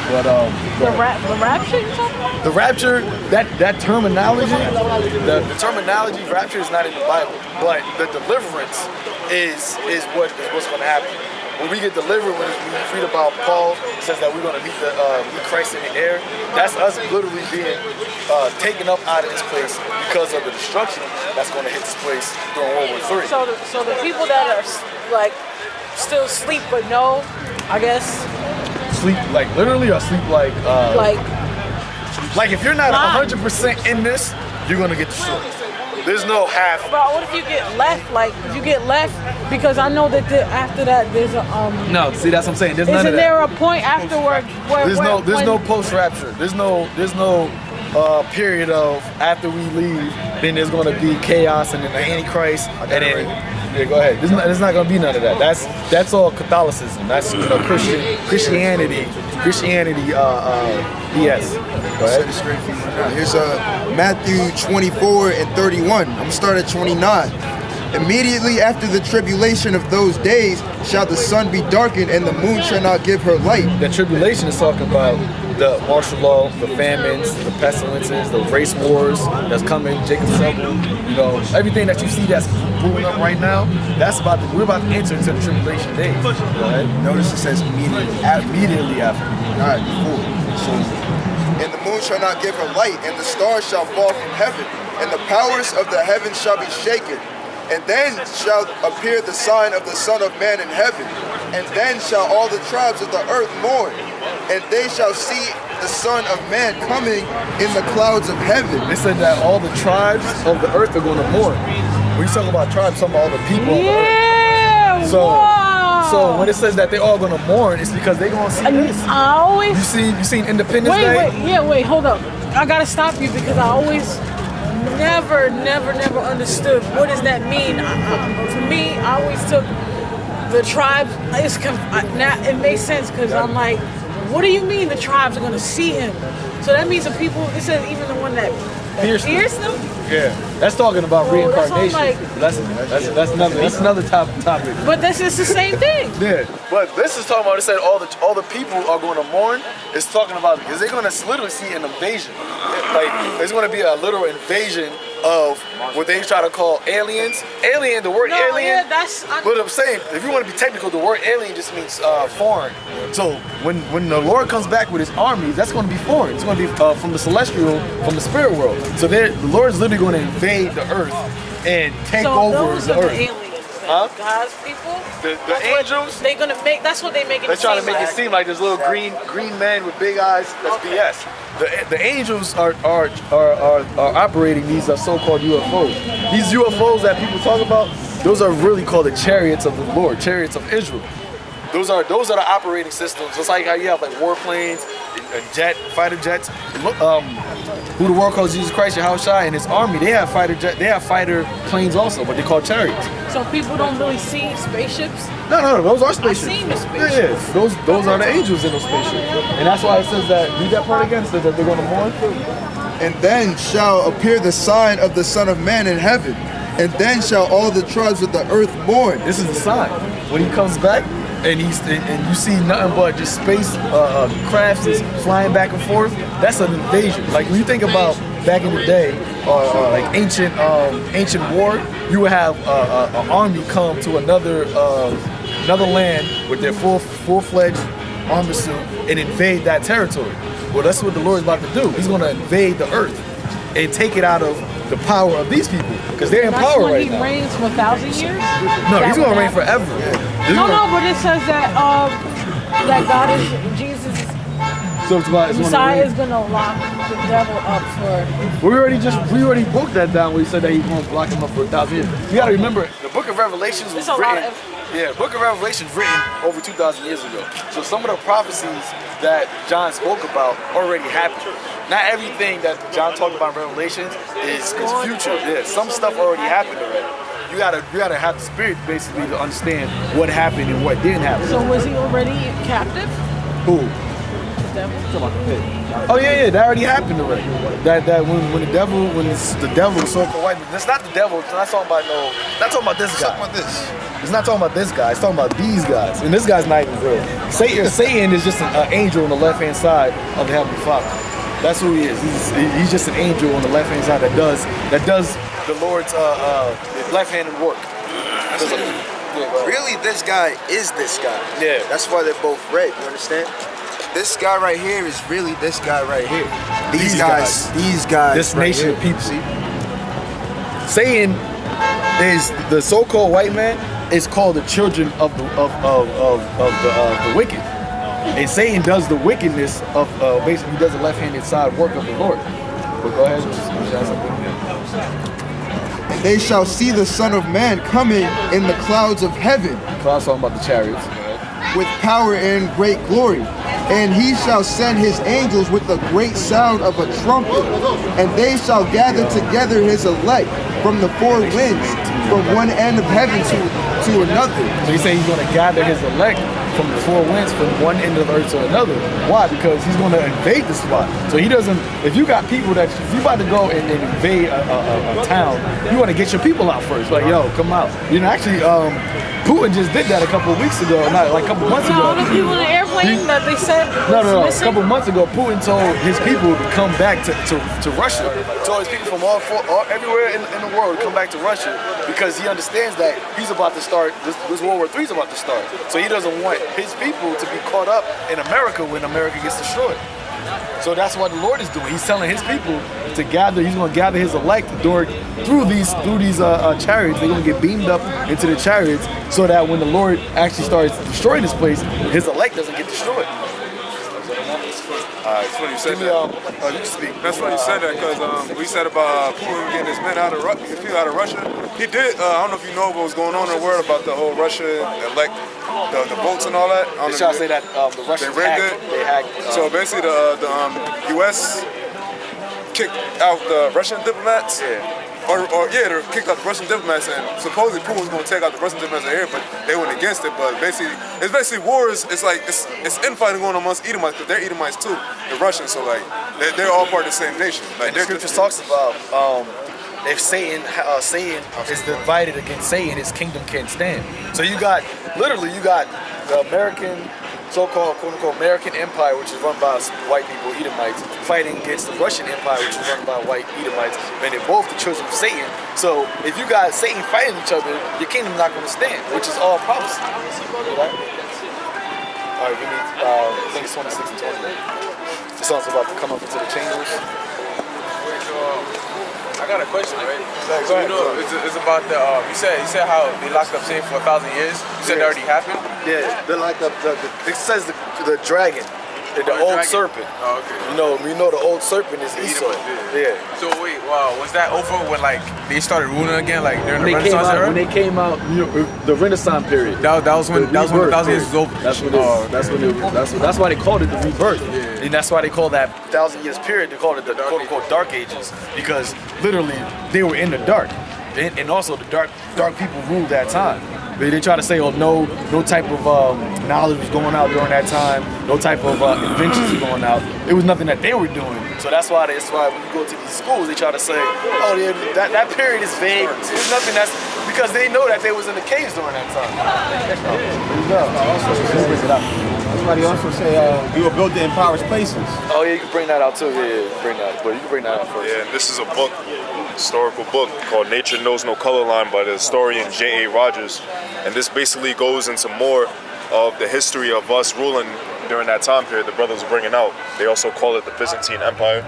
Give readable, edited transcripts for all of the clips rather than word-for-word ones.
But The rapture you talking about? the rapture, that terminology, the terminology rapture is not in the Bible, but the deliverance is what's going to happen. When we get delivered, when we read about Paul says that we're going to meet Christ in the air, that's us literally being taken up out of this place because of the destruction that's going to hit this place during World War III. So the people that are like still sleep but no, I guess. Sleep like literally, or sleep like if you're not 100% in this, you're going to get destroyed. There's no half. But what if you get left? Like, if you get left, because I know that after that there's a No, see, that's what I'm saying. There's none of that. Isn't there a point afterward where There's no post rapture. There's no period of after we leave, then there's going to be chaos and then the Antichrist and then. Yeah, go ahead. There's not going to be none of that. That's all Catholicism. That's Christianity. BS. Go ahead. Here's Matthew 24 and 31. I'm gonna start at 29. Immediately after the tribulation of those days shall the sun be darkened and the moon shall not give her light. The tribulation is talking about the martial law, the famines, the pestilences, the race wars that's coming, Jacob's trouble, everything that you see that's brewing up right now, we're about to enter into the tribulation days. Right? Notice it says immediately after. Immediately after. Not before. So, and the moon shall not give her light, and the stars shall fall from heaven, and the powers of the heavens shall be shaken. And then shall appear the sign of the Son of Man in heaven. And then shall all the tribes of the earth mourn. And they shall see the Son of Man coming in the clouds of heaven. They said that all the tribes of the earth are going to mourn. When you talk about tribes, talking about all the people of the earth. So when it says that they're all going to mourn, it's because they're going to see this. I always... You seen Independence Day? Wait, hold up. I got to stop you because I always... Never understood what does that mean. For me, I always took the tribes. It makes sense because I'm like, what do you mean the tribes are going to see him? So that means the people. It says even the one that pierced them. Yeah, that's talking about reincarnation. That's another topic. But it's the same thing. Yeah, but this is talking about. It said all the people are going to mourn. It's talking about because they're going to literally see an invasion. Like there's going to be a literal invasion of what they try to call aliens. Alien, the word alien. Yeah, But I'm saying, if you want to be technical, the word alien just means foreign. So when the Lord comes back with his armies, that's going to be foreign. It's going to be from the celestial, from the spirit world. So the Lord is literally going to invade the earth and take over the earth. Aliens. God's people. The angels. They're gonna make. That's what they make it. They're trying to make it seem like there's little green men with big eyes. That's BS. The angels are operating these so-called UFOs. These UFOs that people talk about, those are really called the chariots of the Lord, chariots of Israel. Those are the operating systems. It's like how you have like warplanes, fighter jets. Who the world calls Jesus Christ, Yahushua, and his army, they have fighter planes also, but they're called chariots. So people don't really see spaceships? No, those are spaceships. I've seen the spaceships. Yeah, those are the angels in those spaceships. And that's why it says that, read that part again, it says that they're going to mourn. And then shall appear the sign of the Son of Man in heaven. And then shall all the tribes of the earth mourn. This is the sign. When he comes back, and you see nothing but just space crafts is flying back and forth, that's an invasion. Like when you think about back in the day, like ancient war, you would have an army come to another land with their full-fledged armor suit and invade that territory. Well, that's what the Lord is about to do. He's going to invade the earth and take it out of the power of these people because they're in power right now. He reigns for 1,000 years? No, he's going to reign forever. No, but it says that God is Jesus. So it's Messiah is going to lock the devil up for. We already broke that down when he said that he's going to lock him up for 1,000 years. You got to remember, the Book of Revelations was written. Yeah, Book of Revelations written over 2,000 years ago. So some of the prophecies that John spoke about already happened. Not everything that John talked about in Revelations is future. Yeah, some stuff already happened already. You gotta have the spirit basically to understand what happened and what didn't happen. So was he already captive? Who? devil. Oh yeah, that already happened already. That when the devil is so-called white man, that's not the devil. It's not talking about this guy. Talking about this. It's not talking about this guy. It's talking about these guys, and this guy's not even real. Satan is just an angel on the left-hand side of the Heavenly Father. That's who he is. He's just an angel on the left-hand side that does the Lord's left-handed work. Really, this guy is this guy. Yeah. That's why they're both red. You understand? This guy right here is really this guy right here. These guys. This right nation here. of people. See, Satan is the so-called white man. Is called the children of the wicked, and Satan does the wickedness of basically he does the left-handed side work of the Lord. But go ahead. And they shall see the Son of Man coming in the clouds of heaven Cloud's talking about the chariots. with power and great glory. And he shall send his angels with the great sound of a trumpet, and they shall gather together his elect from the four winds, from one end of heaven to another. So he's saying he's going to gather his elect from the four winds, from one end of the earth to another. Why? Because he's going to invade the spot. So he doesn't. If you got people if you about to go and invade a town, you want to get your people out first. Like, yo, come out. You know, actually, Putin just did that a couple of weeks ago, not like a couple months ago. All the people in the airplane that they said No. A missing? couple months ago, Putin told his people to come back to Russia. Told his people from all everywhere in the world to come back to Russia because he understands that he's about to start, this World War III is about to start. So he doesn't want his people to be caught up in America when America gets destroyed. So that's what the Lord is doing. He's telling his people to gather. He's going to gather his elect through these chariots. They're going to get beamed up into the chariots so that when the Lord actually starts destroying this place, his elect doesn't get destroyed. It's funny you said that. You can speak. That's funny you said that because we said about Putin getting his men his people out of Russia. He did. I don't know if you know what was going on in the world about the whole Russia elect, the votes and all that. They try to say that the Russians they hacked. So basically, the U.S. kicked out the Russian diplomats. Yeah. They kicked out the Russian diplomats, and supposedly Putin was going to take out the Russian diplomats in here, but they went against it. But basically, it's basically wars. It's like it's infighting going on amongst Edomites because they're Edomites too, the Russians. So like they're all part of the same nation. Like The scripture talks about if Satan is divided against Satan, his kingdom can't stand. So you got the American, so-called quote-unquote American Empire, which is run by white people, Edomites, fighting against the Russian Empire, which is run by white Edomites, and they're both the children of Satan. So if you got Satan fighting each other, your kingdom's not going to stand, which is all prophecy. Right? All right, give me, I think it's 26 and 28. This song's about to come up into the chambers. I got a question, right? Go ahead. It's about the. You said how they locked up Satan for 1,000 years. You said that already happened. Yeah, they're like it says the dragon, the old dragon? serpent. Oh, okay. You know the old serpent is Esau. Yeah. So wait, wow, was that over when like they started ruling again, like during the When they came Renaissance out, era? when they came out, the Renaissance period. That was when the 1,000 years was over. That's why they called it the rebirth, and that's why they call that 1,000 years period. They called it the quote unquote dark ages because literally they were in the dark, and also the dark people ruled that time. They try to say, oh, no type of knowledge was going out during that time. No type of inventions were going out. It was nothing that they were doing. So that's why when you go to these schools, they try to say, oh, yeah, that period is vague. There's nothing because they know that they was in the caves during that time. There you go. Somebody also say we were built in power spaces. Oh, yeah, you can bring that out too. Yeah, but you can bring that out first. Yeah, and this is a book, historical book called Nature Knows No Color Line by the historian J.A. Rogers. And this basically goes into more of the history of us ruling during that time period the brothers were bringing out. They also call it the Byzantine Empire.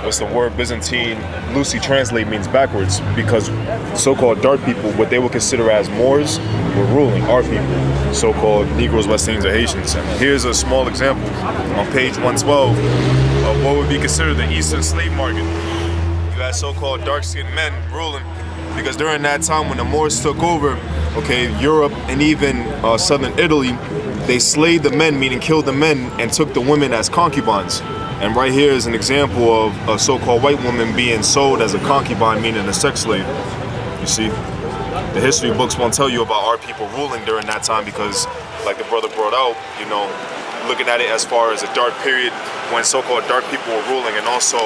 What's the word Byzantine loosely translate means backwards because so-called dark people, what they would consider as Moors, were ruling our people, so-called Negroes, West Indians, or Haitians. And here's a small example on page 112 of what would be considered the Eastern slave market. You had so-called dark-skinned men ruling because during that time when the Moors took over, Europe and even southern Italy, they slayed the men, meaning killed the men, and took the women as concubines. And right here is an example of a so-called white woman being sold as a concubine, meaning a sex slave. You see, the history books won't tell you about our people ruling during that time because, like the brother brought out, looking at it as far as a dark period when so-called dark people were ruling, and also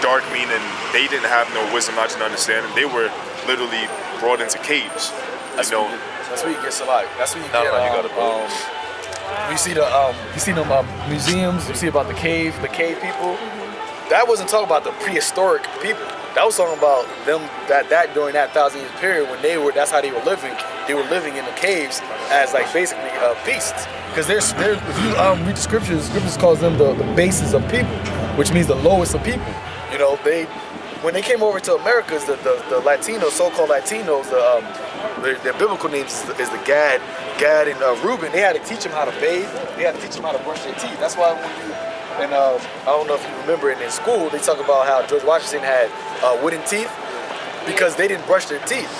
dark meaning they didn't have no wisdom, knowledge, and understanding. They were literally brought into caves. That's You know, that's where you get Salak. That's where you Not get. like you gotta You see them museums. You see about the cave people. That wasn't talking about the prehistoric people. That was talking about them that during that 1,000-year period when that's how they were living. They were living in the caves as like basically beasts. Because if you read the scriptures calls them the bases of people, which means the lowest of people. You know, when they came over to Americas, the Latinos, so-called Latinos, their biblical names is the Gad and Reuben. They had to teach them how to bathe. They had to teach them how to brush their teeth. That's why when you and I don't know if you remember it in school, they talk about how George Washington had wooden teeth because they didn't brush their teeth.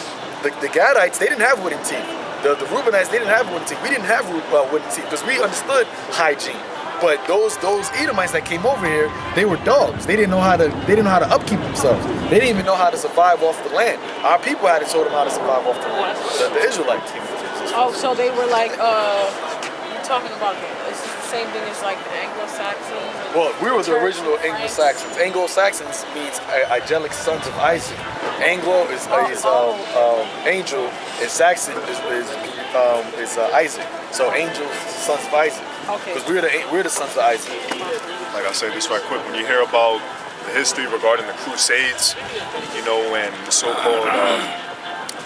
The Gadites, they didn't have wooden teeth. The Reubenites, they didn't have wooden teeth. We didn't have wooden teeth because we understood hygiene. But those Edomites that came over here, they were dogs. They didn't know how to upkeep themselves. They didn't even know how to survive off the land. Our people had to show them how to survive off the land. The Israelites. Oh, so they were like, you're talking about it's the same thing as like the Anglo-Saxons? Well, we were the Turks, original France? Anglo-Saxons. Anglo-Saxons means angelic sons of Isaac. Anglo is angel, and Saxon is Isaac. So angels, sons of Isaac. Okay. Because we're the sons of Isaac. like I say this right quick, when you hear about the history regarding the Crusades, you know, and the so-called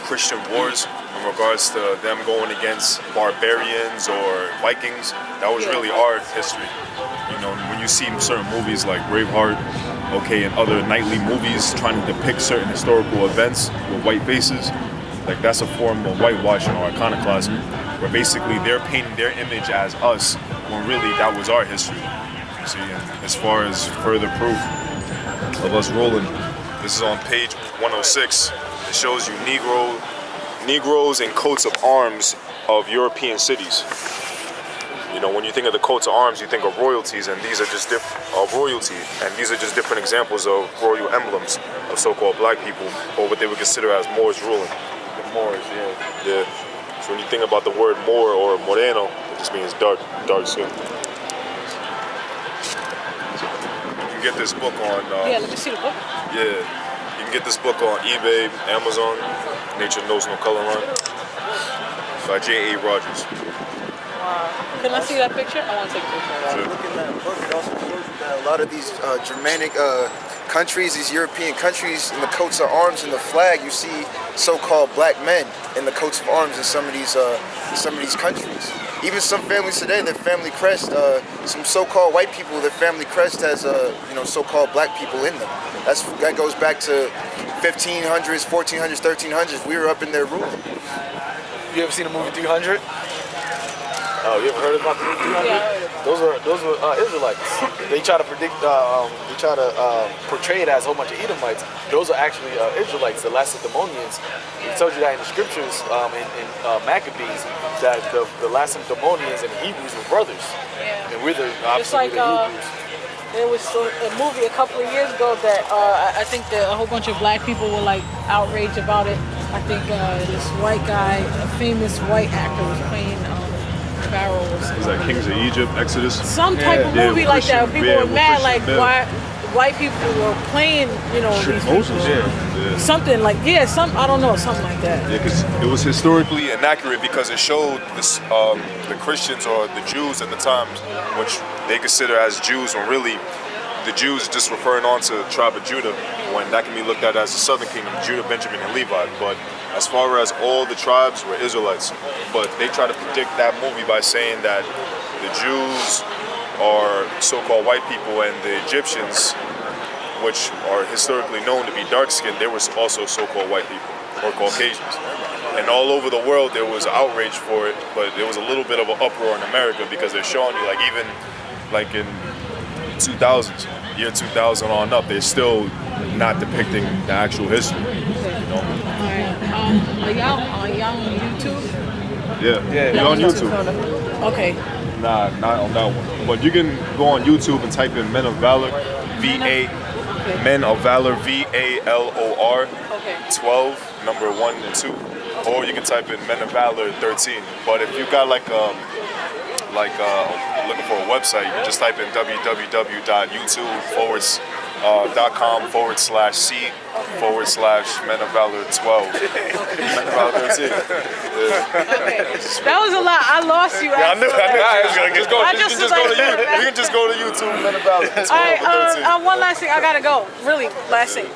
Christian wars in regards to them going against barbarians or Vikings, that was really our history. You know, when you see certain movies like Braveheart, okay, and other nightly movies trying to depict certain historical events with white faces, like that's a form of whitewashing or iconoclasm, where basically they're painting their image as us, when really that was our history. You see, and as far as further proof of us ruling, this is on page 106. It shows you Negroes in coats of arms of European cities. You know, when you think of the coats of arms, you think of royalties, and these are just royalty, and these are just different examples of royal emblems of so-called black people, or what they would consider as Moors ruling. The Moors, yeah. Yeah. So when you think about the word Moor or Moreno, it just means dark skin. You can get this book on. Yeah, let me see the book. Yeah, you can get this book on eBay, Amazon. Nature Knows No Color Line by J.A. Rogers. Wow. Can I see that picture? I want to take a picture. Look at that book. It also shows you that a lot of these Germanic countries, these European countries, in the coats of arms and the flag, you see so-called black men in the coats of arms in some of these countries. Even some families today, their family crest, some so-called white people, their family crest has so-called black people in them. That goes back to 1500s, 1400s, 1300s. We were up in their rule. You ever seen the movie 300? Oh, you ever heard about the movie 300? Yeah, I heard about Those are Israelites. They try to portray it as a whole bunch of Edomites. Those are actually Israelites, the Lacedaemonians. He told you that in the scriptures in Maccabees that the Lacedaemonians and the Hebrews were brothers. Yeah. And we're the Just like Hebrews. there was a movie a couple of years ago that I think that a whole bunch of black people were like outraged about it. I think this white guy, a famous white actor, was playing Pharaoh or something. Is that Kings of Egypt, Exodus? Some type of Yeah, movie like that. Christian People were Bale, mad, Christian like Bale. why white people were playing, these Moses, people. yeah. Something like I don't know, something like that. Yeah, because it was historically inaccurate because it showed this, the Christians or the Jews at the time, which they consider as Jews, when really the Jews just referring on to the tribe of Judah, when that can be looked at as the southern kingdom, Judah, Benjamin, and Levi. But as far as all the tribes were Israelites, but they try to predict that movie by saying that the Jews are so-called white people and the Egyptians, which are historically known to be dark-skinned, they were also so-called white people or Caucasians. And all over the world there was outrage for it, but there was a little bit of an uproar in America because they're showing you, like, even like in 2000s, year 2000 on up, they're still not depicting the actual history. You know? Alright. Are y'all on YouTube? Yeah, you're on YouTube. Okay. Nah, not on that one. But you can go on YouTube and type in Men of Valor, Men of Valor, VALOR, Okay. 12, number 1 and 2. Or you can type in Men of Valor 13. But if you got like looking for a website, you can just type in www.youtube.com/C/Men of Valor 12. Men of Valor 13. That was a lot. I lost you. Yeah, I knew. You can just go to YouTube, Men of Valor 12. All right, one last thing. I gotta go. Really, last thing.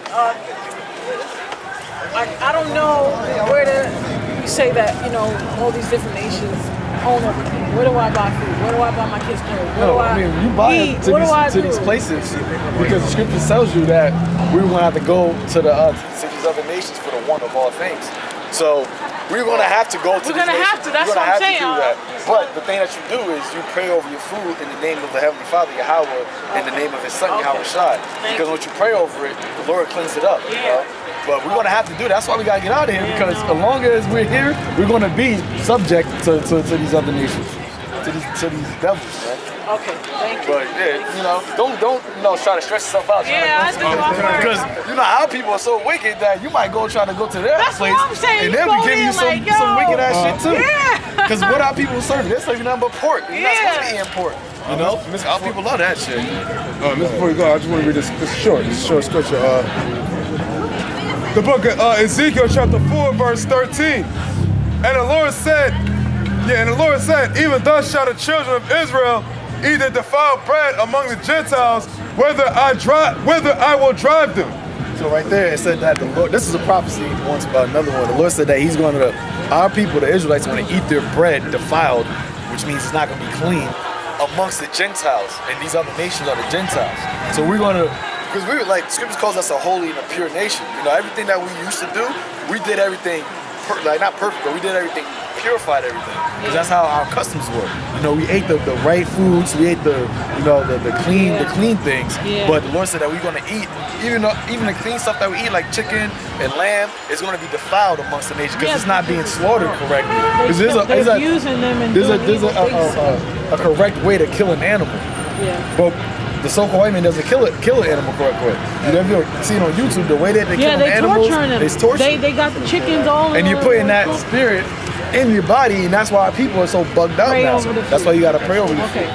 I don't know where to say that, all these different nations own everything. Where do I buy food? Where do I buy my kids' clothes? Where do I you buy eat? it to What do I do? these places because the scripture tells you that we're going to have to go to these other nations for the one of all things. So we're going to have to go to We're these gonna nations. have to. That's We're what gonna I'm have saying. to do that. But the thing that you do is you pray over your food in the name of the Heavenly Father, Yahweh, in the name of His Son, Yahweh Shai. Because once you pray over it, the Lord cleans it up. You know? But we're gonna have to do that. That's why we gotta get out of here because as long as we're here, we're gonna be subject to these other nations, to these devils, man. Okay, thank you. But don't try to stress yourself out. Yeah, I do. Because how people are so wicked that you might try to go to their That's place what I'm saying. and they'll be giving you some wicked ass shit too. Yeah. Because what are people serving? They're serving nothing but pork. You're not supposed to be eating pork. Our people love that shit. Before you go, I just want to read this short scripture. The book of Ezekiel chapter 4 verse 13. And the Lord said, even thus shall the children of Israel eat the defiled bread among the Gentiles, whither I will drive them. So right there it said that the Lord, this is a prophecy once about another one. The Lord said that He's going to, our people, the Israelites, are going to eat their bread defiled, which means it's not going to be clean, amongst the Gentiles. And these other nations are the Gentiles. So we're going to, because we were like, Scripture calls us a holy and a pure nation. Everything that we used to do, we did everything, not perfect, but we did everything, purified everything. Because that's how our customs were. We ate the right foods, we ate the clean things. Yeah. But the Lord said that we're going to eat, even the clean stuff that we eat, like chicken and lamb, is going to be defiled amongst the nation because it's not being slaughtered correctly. They're using them and there's doing a correct way to kill an animal. Yeah. But the so-called white man doesn't kill an animal correctly. You ever seen on YouTube the way that they kill animals? Torturing them. It's torture. They got the chickens all and you're putting that spirit in your body, and that's why people are so bugged out now. That's why you gotta pray over the food.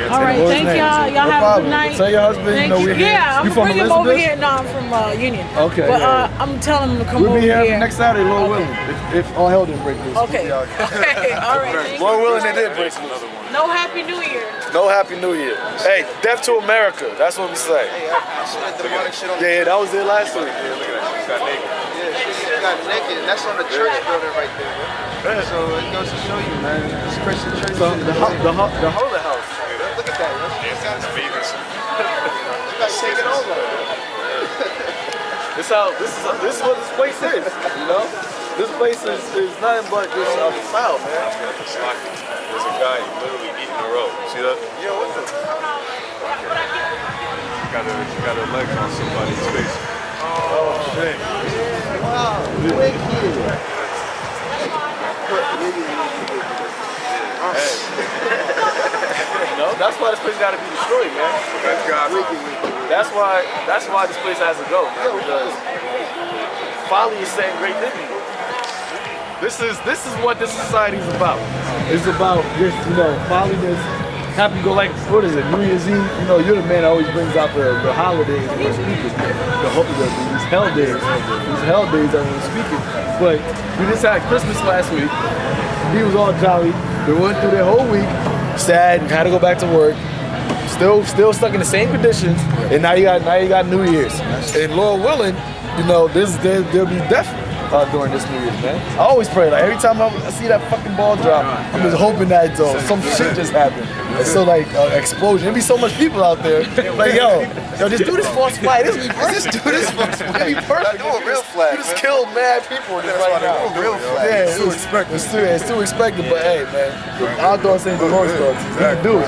All right, thank y'all. Y'all have a good night. Tell your husband, we're here. Yeah, I'm You from bringing him over Elizabeth? here. No, I'm from Union. Okay. But I'm telling him to come We'll over be here. here next Saturday, Lord willing. If all hell didn't break loose. Okay. Okay. All right. Thank you. Lord willing, it did break loose. No Happy New Year. No Happy New Year. Hey, death to America. That's what we say. Yeah, that was it last week. Yeah, got naked. That's on the church building right there. So it goes to show you, man. It's Christian church. So the holy house. Look at that. You guys take it over. This is what this place is. This place is nothing but just defiled, man. There's a guy literally eating a rope. See that? Yeah, what the? Got a leg on somebody's face. Oh shit. Wow. Wicked. That's why this place got to be destroyed, man. That's why this place has to go, man. Because folly is saying great dignity. This is what this society is about. It's about just folliness. Happy go like, what is it, New Year's Eve? You're the man that always brings out the holidays when we're speaking. These hell days that we're speaking. But we just had Christmas last week. He was all jolly. They went through their whole week, sad, had to go back to work. Still stuck in the same conditions. And now you got New Year's. And Lord willing, there'll be death during this New Year's, man. I always pray, like every time I see that fucking ball drop, I'm just hoping that some shit just happened. It's so explosion. There'll be so much people out there. Like, yo, just do this false flag. This be perfect. Just do this false flag. It'd be perfect. Do a real flag. You just killed mad people right now. Real flag. Yeah, it's too expected. It's too expected, but hey, man, our thoughts ain't the Lord's thoughts. He can do it.